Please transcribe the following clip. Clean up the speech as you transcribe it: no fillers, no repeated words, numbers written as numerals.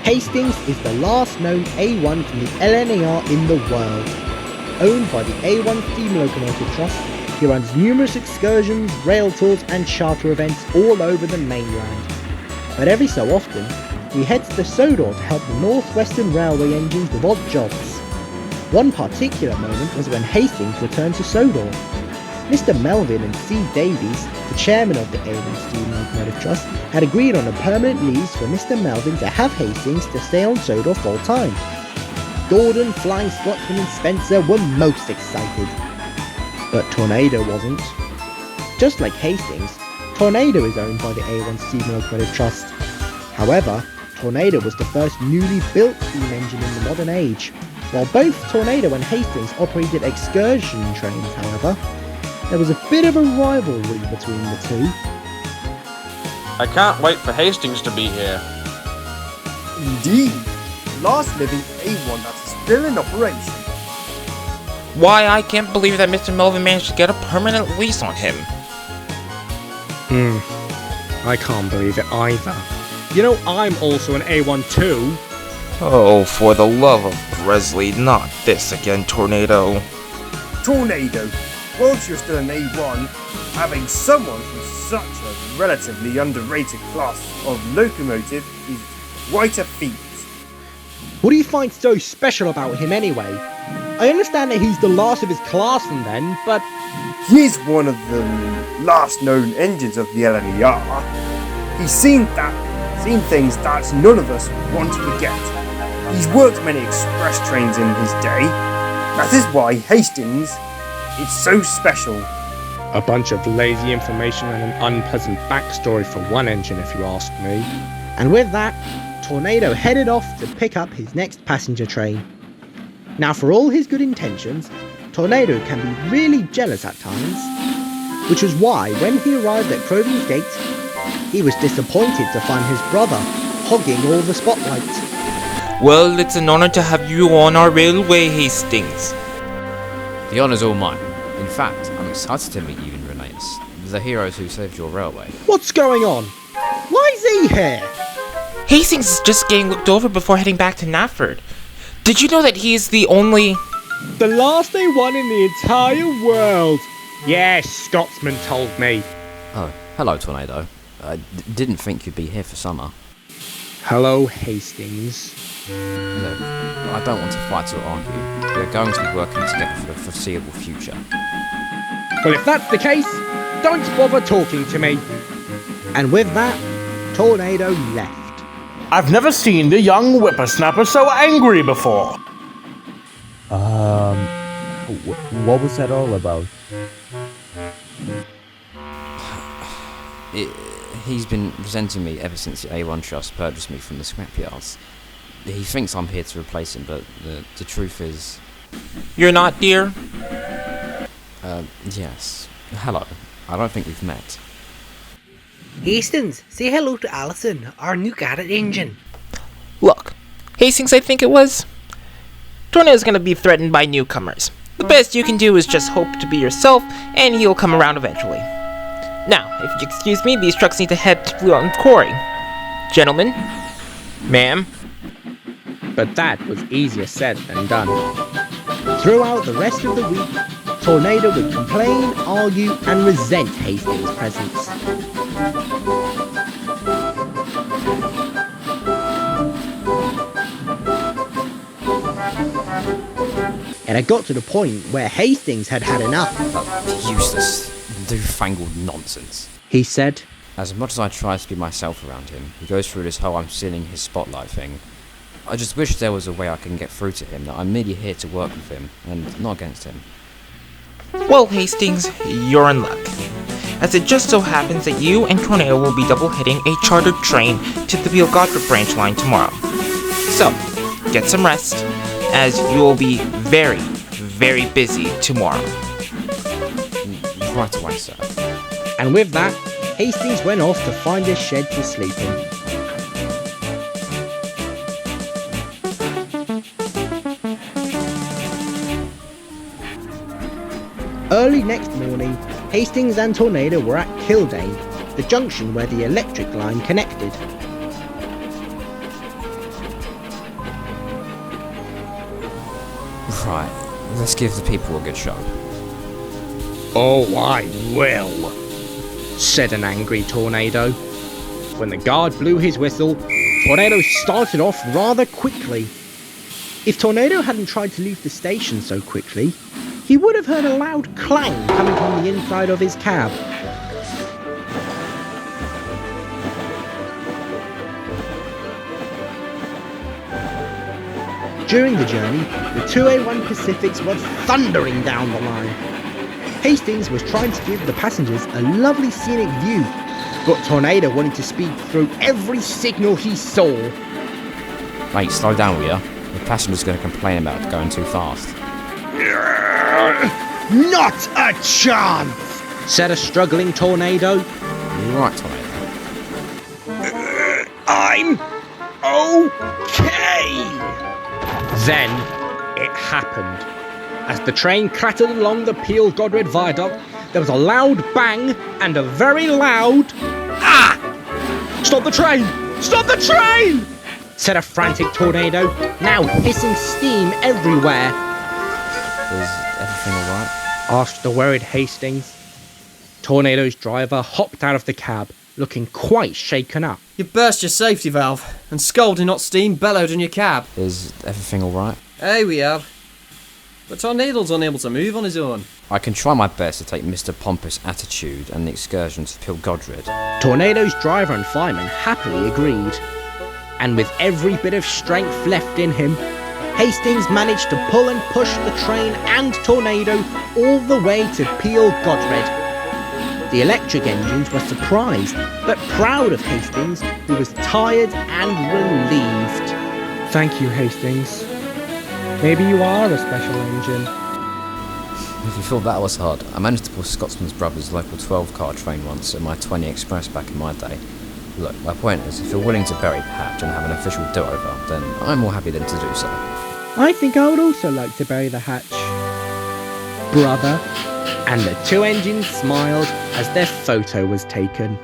Hastings is the last known A1 from the NWR in the world. Owned by the A1 Steam Locomotive Trust, he runs numerous excursions, rail tours and charter events all over the mainland. But every so often, he heads to Sodor to help the North Western Railway engines with odd jobs. One particular moment was when Hastings returned to Sodor. Mr. Melvin and C. Davies, the chairman of the A1 Steam Locomotive Trust, had agreed on a permanent lease for Mr. Melvin to have Hastings to stay on Sodor full time. Gordon, Flying Scotsman and Spencer were most excited. But Tornado wasn't. Just like Hastings, Tornado is owned by the A1 Steam Locomotive Trust. However, Tornado was the first newly built steam engine in the modern age. While both Tornado and Hastings operated excursion trains, however, there was a bit of a rivalry between the two. I can't wait for Hastings to be here. Indeed. Last living A1 that is still in operation. Why, I can't believe that Mr. Melvin managed to get a permanent lease on him. I can't believe it either. You know, I'm also an A1 too. Oh, for the love of Presley, not this again, Tornado. Tornado, whilst you're still an A1, having someone from such a relatively underrated class of locomotive is quite a feat. What do you find so special about him anyway? I understand that he's the last of his class from then, but... He's one of the last known engines of the NWR. He's seen things that none of us want to forget. He's worked many express trains in his day. That is why Hastings is so special. A bunch of lazy information and an unpleasant backstory for one engine, if you ask me. And with that, Tornado headed off to pick up his next passenger train. Now, for all his good intentions, Tornado can be really jealous at times, which was why when he arrived at Crovin's gate, he was disappointed to find his brother hogging all the spotlight. Well, it's an honor to have you on our railway, Hastings. The honor's all mine. In fact, I'm excited to meet you and Renatus, the heroes who saved your railway. What's going on? Why is he here? Hastings is just getting looked over before heading back to Nafford. Did you know that he is the only... The last A1 in the entire world. Yes, Scotsman told me. Oh, hello, Tornado. I didn't think you'd be here for summer. Hello, Hastings. Look, I don't want to fight or argue. We're going to be working together for the foreseeable future. Well, if that's the case, don't bother talking to me. And with that, Tornado left. I've never seen the young whippersnapper so angry before. What was that all about? He's been resenting me ever since the A1 Trust purchased me from the scrapyards. He thinks I'm here to replace him, but the truth is... You're not, dear? Yes. Hello. I don't think we've met. Hastings, say hello to Alison, our new Garrett engine. Look, Hastings, I think it was. Tornado's gonna be threatened by newcomers. The best you can do is just hope to be yourself, and he'll come around eventually. Now, if you excuse me, these trucks need to head to Quarry. Gentlemen, ma'am. But that was easier said than done. Throughout the rest of the week, Tornado would complain, argue, and resent Hastings' presence. It had got to the point where Hastings had had enough. Useless, newfangled nonsense. He said, as much as I try to be myself around him, he goes through this whole I'm stealing his spotlight thing. I just wish there was a way I can get through to him, that I'm merely here to work with him, and not against him. Well, Hastings, you're in luck, as it just so happens that you and Tornado will be double-hitting a chartered train to the Beale Godfrey branch line tomorrow. So, get some rest, as you will be very, very busy tomorrow. Right away, sir. And with that, Hastings went off to find a shed to sleep in. Early next morning, Hastings and Tornado were at Kildane, the junction where the electric line connected. Right, let's give the people a good show. Oh, I will, said an angry Tornado. When the guard blew his whistle, Tornado started off rather quickly. If Tornado hadn't tried to leave the station so quickly, he would have heard a loud clang coming from the inside of his cab. During the journey, the 2A1 Pacifics were thundering down the line. Hastings was trying to give the passengers a lovely scenic view, but Tornado wanted to speed through every signal he saw. Mate, slow down, will ya? The passenger's going to complain about going too fast. Not a chance, said a struggling Tornado. You're right, Tornado. I'm okay. Then it happened. As the train clattered along the Peel Godred Viaduct, there was a loud bang and a very loud ah! Stop the train! Stop the train! Said a frantic Tornado, now hissing steam everywhere. Is everything alright? Asked the worried Hastings. Tornado's driver hopped out of the cab, looking quite shaken up. You burst your safety valve, and scalding hot steam bellowed in your cab. Is everything alright? Aye, we have. But Tornado's unable to move on his own. I can try my best to take Mr. Pompous' attitude and the excursion to Peel Godred. Tornado's driver and fireman happily agreed. And with every bit of strength left in him, Hastings managed to pull and push the train and Tornado all the way to Peel Godred. The electric engines were surprised, but proud of Hastings, who was tired and relieved. Thank you, Hastings. Maybe you are a special engine. If you thought that was hard, I managed to pull Scotsman's Brothers' local 12-car train once at my 20 Express back in my day. Look, my point is, if you're willing to bury the hatch and have an official do-over, then I'm more happy than to do so. I think I would also like to bury the hatch, brother. And the two engines smiled as their photo was taken.